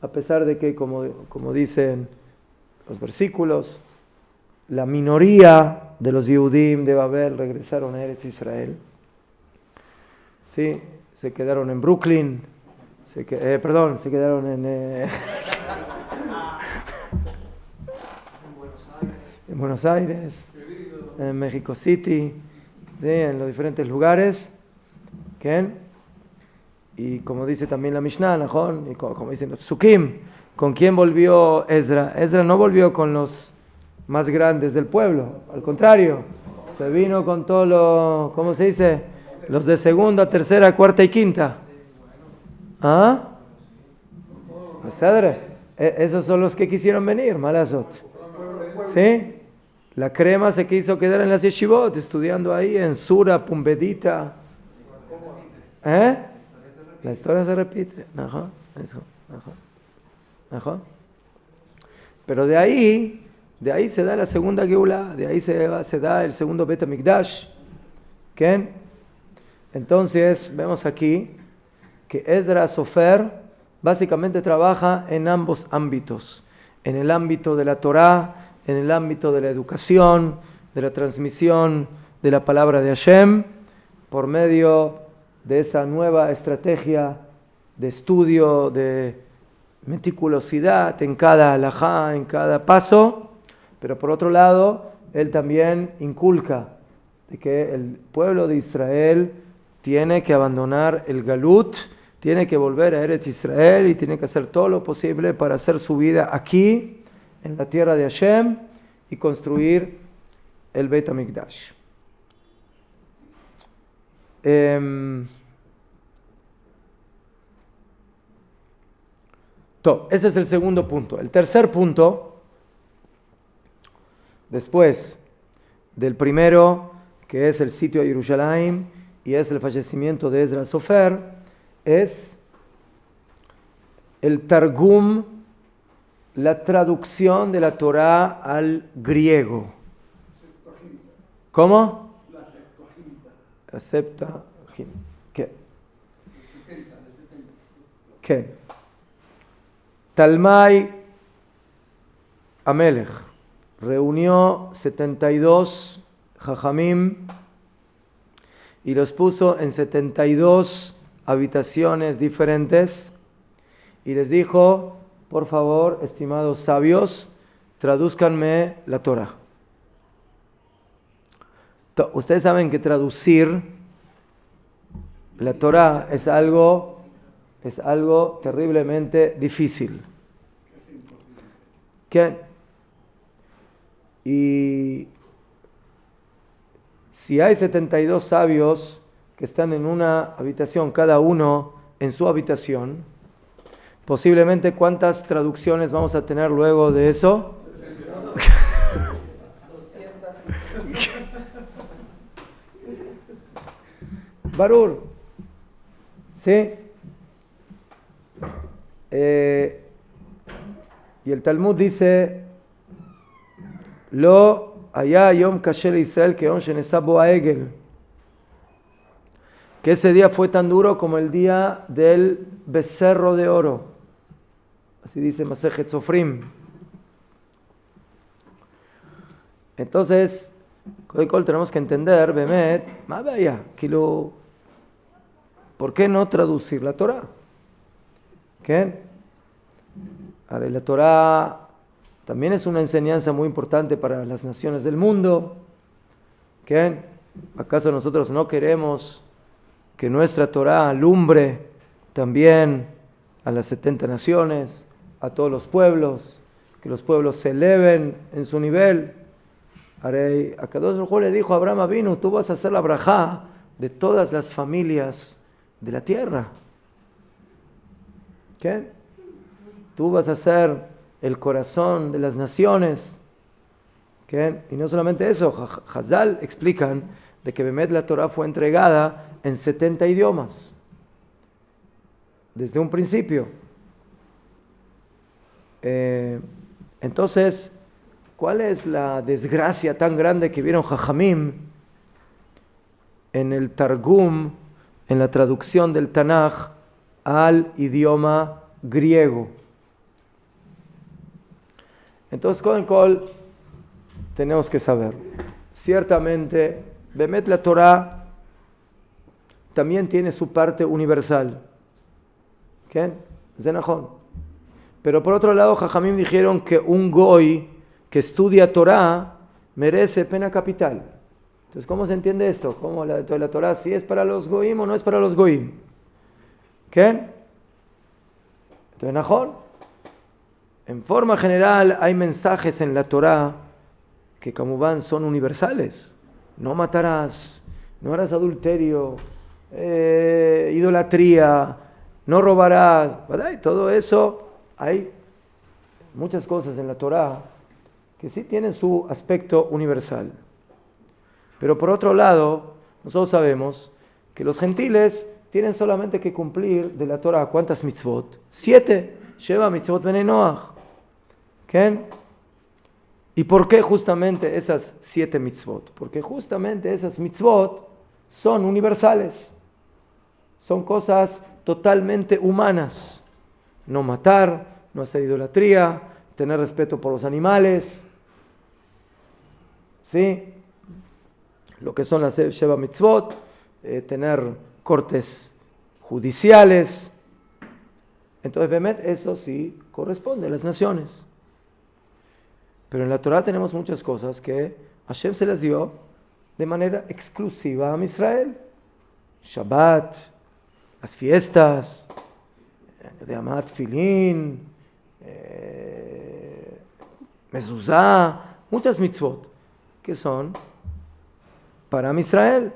A pesar de que, como dicen los versículos, la minoría de los Yehudim de Babel regresaron a Eretz Israel. ¿Sí? se quedaron en Brooklyn, se quedaron en Buenos Aires, en México City, ¿sí? En los diferentes lugares. ¿Quién? Y como dice también la Mishnah, ¿no? Y como dicen los Psukim, ¿con quién volvió Ezra? Ezra no volvió con los más grandes del pueblo, al contrario, se vino con todos los, ¿cómo se dice? Los de segunda, tercera, cuarta y quinta. ¿Ah? Esos son los que quisieron venir, Malazot. ¿Sí? La crema se quiso quedar en las yeshivot, estudiando ahí en Sura, Pumbedita. La historia se repite. Ajá, eso. Ajá. Pero de ahí se da la segunda Geula, de ahí se da el segundo Bet HaMikdash. ¿Quién? Entonces, vemos aquí que Ezra Sofer básicamente trabaja en ambos ámbitos. En el ámbito de la Torá, en el ámbito de la educación, de la transmisión de la palabra de Hashem, por medio de esa nueva estrategia de estudio, de meticulosidad en cada halajá, en cada paso, pero por otro lado, él también inculca de que el pueblo de Israel tiene que abandonar el galut, tiene que volver a Eretz Israel y tiene que hacer todo lo posible para hacer su vida aquí, en la tierra de Hashem, y construir el Beit HaMikdash. Ese es el segundo punto. El tercer punto, después del primero, que es el sitio de Jerusalén y es el fallecimiento de Ezra Sofer, es el Targum, la traducción de la Torá al griego. ¿Cómo? La Septuaginta. ¿Qué? Talmai Amelech reunió 72 jajamim y los puso en 72 habitaciones diferentes y les dijo: por favor, estimados sabios, tradúzcanme la Torah. Ustedes saben que traducir la Torah es algo terriblemente difícil. ¿Qué? Y si hay 72 sabios que están en una habitación, cada uno en su habitación, posiblemente, ¿cuántas traducciones vamos a tener luego de eso? 200. Barur. ¿Sí? Y el Talmud dice: Lo haya yom kasher Israel que on shenesá bo ha'egel. Que ese día fue tan duro como el día del becerro de oro. Así dice Masejet Sofrim. Entonces, tenemos que entender, Bemet, ¿por qué no traducir la Torah? ¿Qué? Ahora, la Torah también es una enseñanza muy importante para las naciones del mundo. ¿Qué? ¿Acaso nosotros no queremos que nuestra Torah alumbre también a las 70 naciones, a todos los pueblos, que los pueblos se eleven en su nivel? Akadosh Baruj Hu le dijo a Abraham Avinu: tú vas a hacer la brajá de todas las familias de la tierra. ¿Qué? Tú vas a ser el corazón de las naciones. ¿Qué? Y no solamente eso, Hazal explican de que Bemet la Torah fue entregada en 70 idiomas desde un principio. Entonces, ¿cuál es la desgracia tan grande que vieron Jajamim en el Targum, en la traducción del Tanaj al idioma griego? Entonces, con Kol, tenemos que saber, ciertamente, Bemet la Torah también tiene su parte universal. ¿Qué? Zenajón. Pero por otro lado, Jajamim dijeron que un goy que estudia Torah merece pena capital. Entonces, ¿cómo se entiende esto? ¿Cómo la Torah si es para los goyim o no es para los goyim? ¿Qué? Entonces, Najón. En forma general, hay mensajes en la Torah que como van son universales. No matarás, no harás adulterio, idolatría, no robarás, ¿verdad? Y todo eso, hay muchas cosas en la Torah que sí tienen su aspecto universal. Pero por otro lado, nosotros sabemos que los gentiles tienen solamente que cumplir de la Torah, ¿cuántas mitzvot? 7, Sheva mitzvot Benei Noach. ¿Qué? ¿Y por qué justamente esas 7 mitzvot? Porque justamente esas mitzvot son universales. Son cosas totalmente humanas. No matar, no hacer idolatría, tener respeto por los animales. ¿Sí? Lo que son las Sheva mitzvot, tener cortes judiciales. Entonces, Bemet, eso sí corresponde a las naciones. Pero en la Torah tenemos muchas cosas que Hashem se las dio de manera exclusiva a Israel. Shabbat, las fiestas, de Amat Filín, Mezuzá, muchas mitzvot que son para Israel.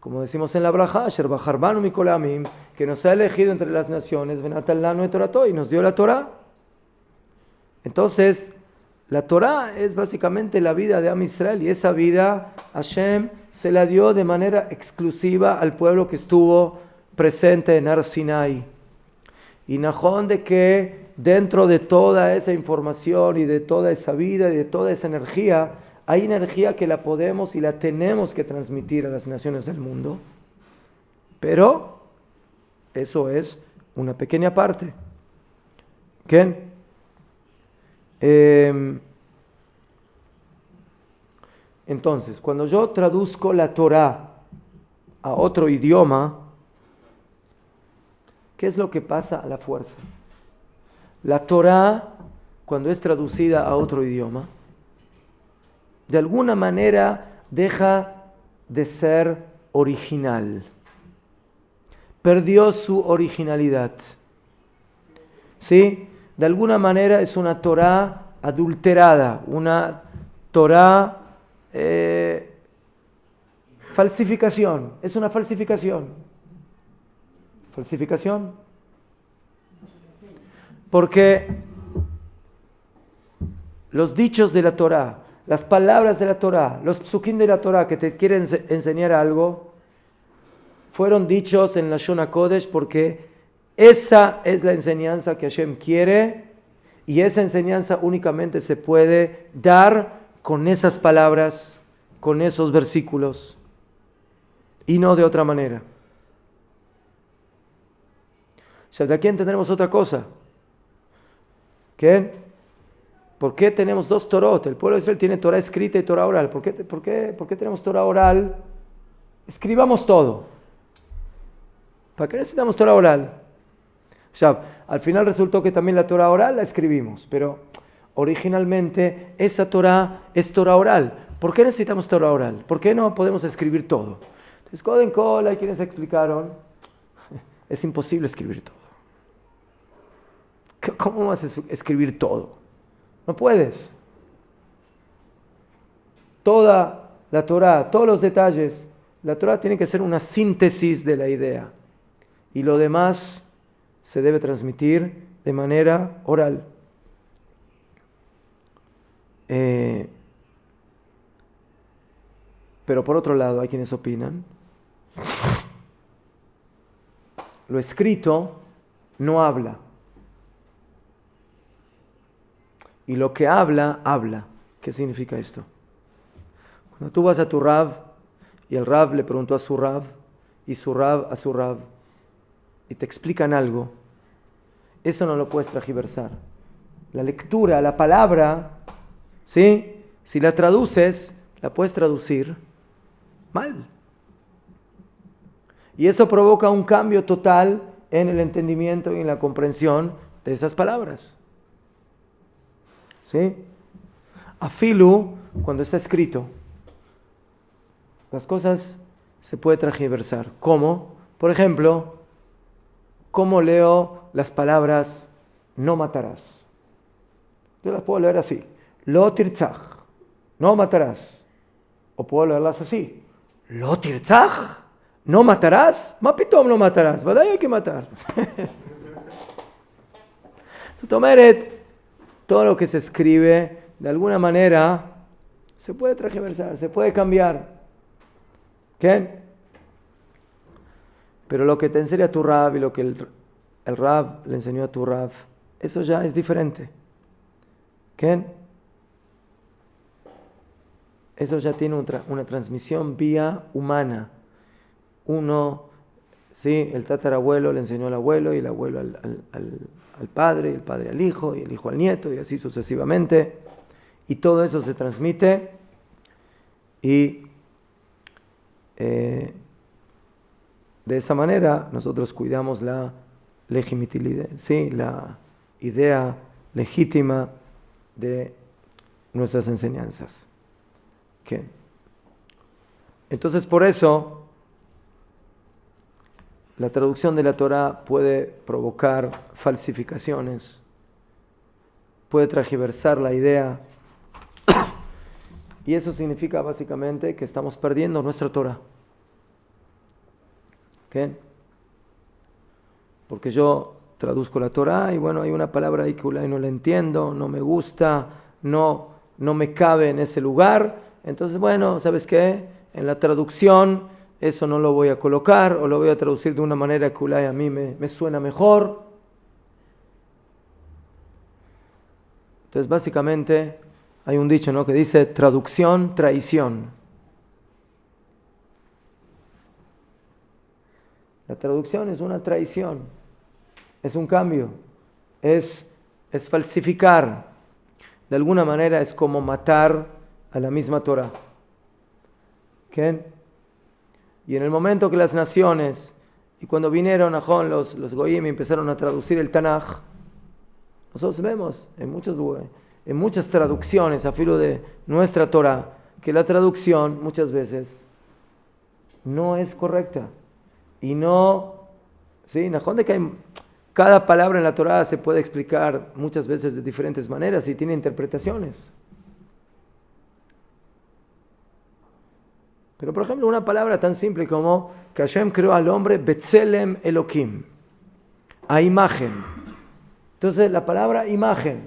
Como decimos en la Braja, Asher Bachar Banu Mikol Amim, que nos ha elegido entre las naciones, Benatal Lanu et Torato, y nos dio la Torah. Entonces, la Torah es básicamente la vida de Am Israel, y esa vida Hashem se la dio de manera exclusiva al pueblo que estuvo presente en Har Sinai. Y Najón de que dentro de toda esa información y de toda esa vida y de toda esa energía, hay energía que la podemos y la tenemos que transmitir a las naciones del mundo. Pero eso es una pequeña parte. ¿Qué? Entonces, cuando yo traduzco la Torah a otro idioma, ¿qué es lo que pasa a la fuerza? La Torah, cuando es traducida a otro idioma, de alguna manera deja de ser original. Perdió su originalidad. ¿Sí? De alguna manera es una Torah adulterada, una Torah falsificación. Es una falsificación. ¿Falsificación? Porque los dichos de la Torah, las palabras de la Torah, los psukim de la Torah que te quieren enseñar algo, fueron dichos en la Lashon HaKodesh porque esa es la enseñanza que Hashem quiere, y esa enseñanza únicamente se puede dar con esas palabras, con esos versículos, y no de otra manera. Ya de aquí entendemos otra cosa. ¿Qué? ¿Por qué tenemos 2 Torot? El pueblo de Israel tiene Torah escrita y Torah oral. ¿Por qué tenemos Torah oral? Escribamos todo. ¿Para qué necesitamos Torah oral? O sea, al final resultó que también la Torah oral la escribimos, pero originalmente esa Torah es Torah oral. ¿Por qué necesitamos Torah oral? ¿Por qué no podemos escribir todo? Entonces, Koden Kol, hay quienes explicaron, es imposible escribir todo. ¿Cómo vas a escribir todo? No puedes. Toda la Torah, todos los detalles, la Torah tiene que ser una síntesis de la idea. Y lo demás se debe transmitir de manera oral. Pero por otro lado, hay quienes opinan, lo escrito no habla. Y lo que habla, habla. ¿Qué significa esto? Cuando tú vas a tu Rav y el Rav le preguntó a su Rav y su Rav a su Rav y te explican algo, eso no lo puedes transgiversar. La lectura, la palabra, ¿sí? Si la traduces, la puedes traducir mal. Y eso provoca un cambio total en el entendimiento y en la comprensión de esas palabras. ¿Sí? Afilu, cuando está escrito, las cosas se puede transgiversar. ¿Cómo? Por ejemplo, ¿cómo leo las palabras no matarás? Yo las puedo leer así. Lo tirtzach, no matarás. O puedo leerlas así. Lo tirtzach, no matarás. Mapitom no matarás. ¿Verdad? Hay que matar. Todo lo que se escribe, de alguna manera, se puede transgiversar, se puede cambiar. ¿Qué? Pero lo que te enseña tu Rab y lo que el Rab le enseñó a tu Rab, eso ya es diferente. ¿Qué? Eso ya tiene una transmisión vía humana. Uno, sí, el tatarabuelo le enseñó al abuelo y el abuelo al padre, y el padre al hijo, y el hijo al nieto, y así sucesivamente. Y todo eso se transmite y de esa manera nosotros cuidamos la legitimidad, ¿sí? La idea legítima de nuestras enseñanzas. ¿Qué? Entonces, por eso, la traducción de la Torá puede provocar falsificaciones, puede transgiversar la idea, y eso significa básicamente que estamos perdiendo nuestra Torá. ¿Qué? Porque yo traduzco la Torá y bueno, hay una palabra ahí que no la entiendo, no me gusta, no me cabe en ese lugar. Entonces, bueno, ¿sabes qué? En la traducción eso no lo voy a colocar o lo voy a traducir de una manera que a mí me suena mejor. Entonces, básicamente, hay un dicho, ¿no?, que dice traducción, traición. La traducción es una traición, es un cambio, es falsificar. De alguna manera es como matar a la misma Torah. ¿Qué? Y en el momento que las naciones, y cuando vinieron a Jon los Goyim y empezaron a traducir el Tanaj, nosotros vemos en muchas traducciones, a filo de nuestra Torah, que la traducción muchas veces no es correcta. Y no, sí, de que cada palabra en la Torah se puede explicar muchas veces de diferentes maneras y tiene interpretaciones. Pero, por ejemplo, una palabra tan simple como que Hashem creó al hombre Betzelem Elohim, a imagen. Entonces, la palabra imagen,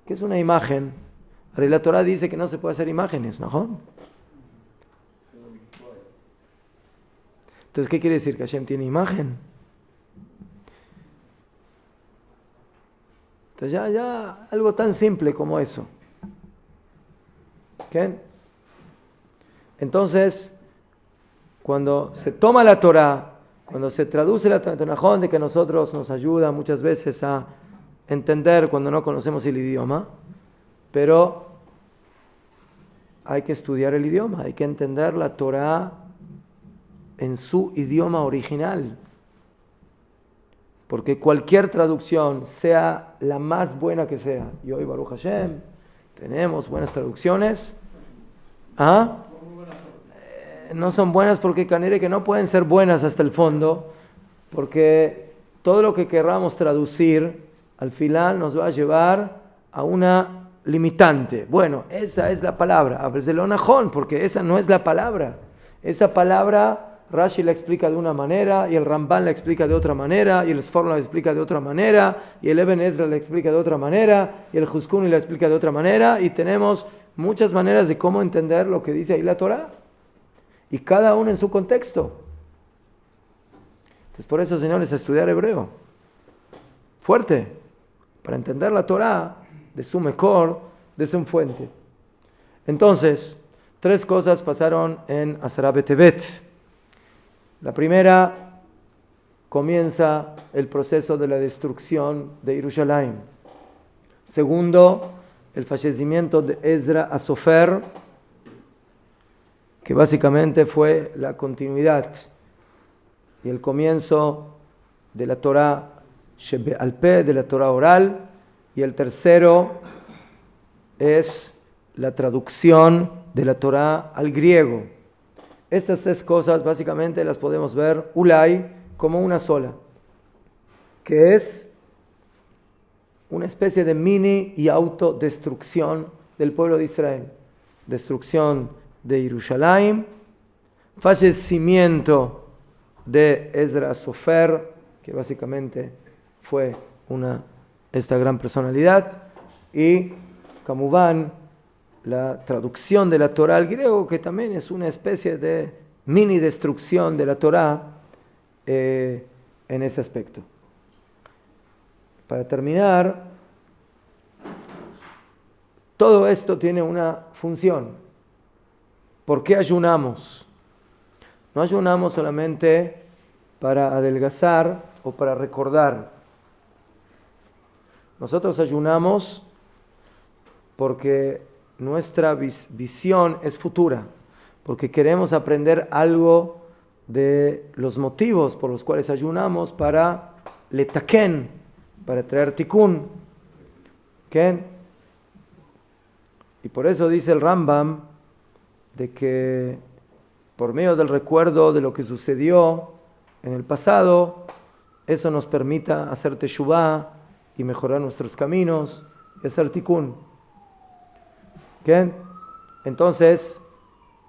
¿qué es una imagen? La Torah dice que no se puede hacer imágenes, ¿no? Entonces, ¿qué quiere decir? ¿Que Hashem tiene imagen? Entonces, ya algo tan simple como eso. ¿Qué? Entonces, cuando se toma la Torah, cuando se traduce la Torah, de que a nosotros nos ayuda muchas veces a entender cuando no conocemos el idioma, pero hay que estudiar el idioma, hay que entender la Torah en su idioma original. Porque cualquier traducción, sea la más buena que sea, y hoy Baruch Hashem, tenemos buenas traducciones, no son buenas porque canere que no pueden ser buenas hasta el fondo, porque todo lo que querramos traducir, al final nos va a llevar a una limitante. Bueno, esa es la palabra, a veces lo najón, porque esa no es la palabra. Esa palabra Rashi la explica de una manera, y el Ramban la explica de otra manera, y el Sforno la explica de otra manera, y el Eben Ezra la explica de otra manera, y el Juskuni la explica de otra manera, y tenemos muchas maneras de cómo entender lo que dice ahí la Torah, y cada uno en su contexto. Entonces, por eso, señores, estudiar hebreo fuerte, para entender la Torah de su mejor, de su fuente. Entonces, 3 cosas pasaron en Asara B'Tevet. La primera, comienza el proceso de la destrucción de Jerusalén. Segundo, el fallecimiento de Ezra Asofer, que básicamente fue la continuidad y el comienzo de la Torah Shebe'al Peh, de la Torah oral, y el tercero es la traducción de la Torah al griego. Estas tres cosas básicamente las podemos ver, ulay, como una sola, que es una especie de mini y autodestrucción del pueblo de Israel. Destrucción de Jerusalén, fallecimiento de Ezra Sofer, que básicamente fue esta gran personalidad, y Kamuván, la traducción de la Torah al griego, que también es una especie de mini destrucción de la Torah en ese aspecto. Para terminar, todo esto tiene una función. ¿Por qué ayunamos? No ayunamos solamente para adelgazar o para recordar. Nosotros ayunamos porque nuestra visión es futura, porque queremos aprender algo de los motivos por los cuales ayunamos para letaken, para traer tikkun. ¿Qué? Y por eso dice el Rambam de que por medio del recuerdo de lo que sucedió en el pasado, eso nos permita hacer teshuvah y mejorar nuestros caminos y hacer tikkun. ¿Qué? Entonces,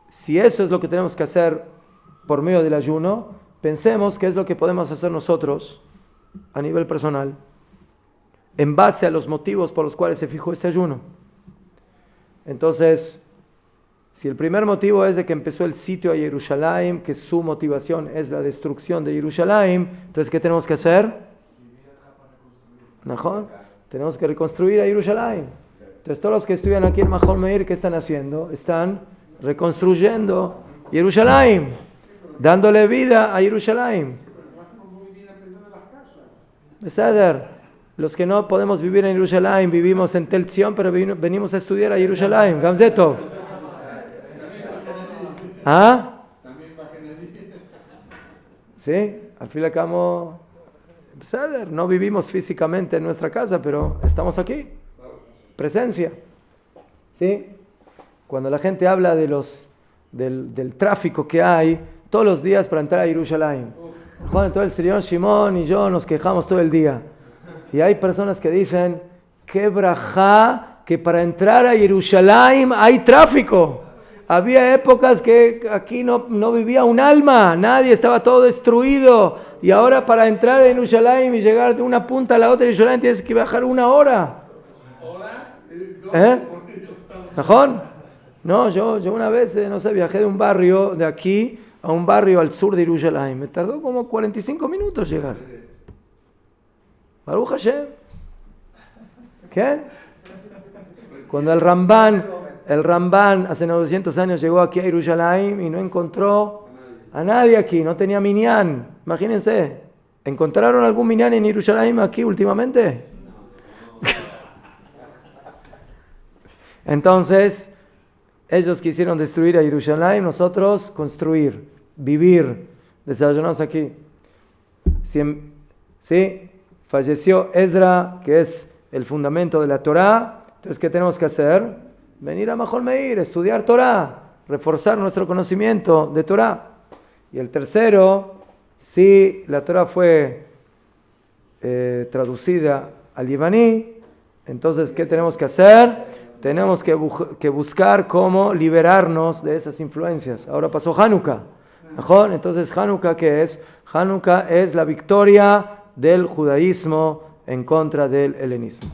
si eso es lo que tenemos que hacer por medio del ayuno, pensemos qué es lo que podemos hacer nosotros a nivel personal, en base a los motivos por los cuales se fijó este ayuno. Entonces, si el primer motivo es de que empezó el sitio a Jerusalén, que su motivación es la destrucción de Jerusalén, entonces, ¿qué tenemos que hacer? ¿Najón? Tenemos que reconstruir a Jerusalén. Entonces, todos los que estudian aquí en Mahol Meir, ¿qué están haciendo? Están reconstruyendo Jerusalén, dándole vida a Jerusalén. Beseder. Los que no podemos vivir en Jerusalén, vivimos en Tel Zion, pero venimos a estudiar a Jerusalén. Gamzetov. ¿Ah? Sí, al fin y al cabo, no vivimos físicamente en nuestra casa, pero estamos aquí. Presencia. ¿Sí? Cuando la gente habla de del tráfico que hay todos los días para entrar a Jerusalén. Todo el señor Shimon y yo nos quejamos todo el día. Y hay personas que dicen, qué brajá, que para entrar a Jerusalén hay tráfico. Había épocas que aquí no vivía un alma, nadie, estaba todo destruido. Y ahora para entrar a Jerusalén y llegar de una punta a la otra de Jerusalén tienes que viajar 1 hora. ¿Mejor? No, yo una vez, viajé de un barrio de aquí a un barrio al sur de Jerusalén. Me tardó como 45 minutos llegar. Baruch Hashem. ¿Qué? Cuando el Ramban hace 900 años llegó aquí a Jerusalén y no encontró a nadie aquí, no tenía minyan. Imagínense, ¿encontraron algún minyan en Jerusalén aquí últimamente? Entonces, ellos quisieron destruir a Jerusalén, nosotros construir, vivir. Desayunamos aquí. ¿Sí? Falleció Ezra, que es el fundamento de la Torah. Entonces, ¿qué tenemos que hacer? Venir a Mahol Meir, estudiar Torah, reforzar nuestro conocimiento de Torah. Y el tercero, si la Torah fue traducida al libaní, entonces, ¿qué tenemos que hacer? Tenemos que buscar cómo liberarnos de esas influencias. Ahora pasó Hanukkah. ¿Mejor? Entonces, ¿Hanukkah qué es? Hanukkah es la victoria del judaísmo en contra del helenismo.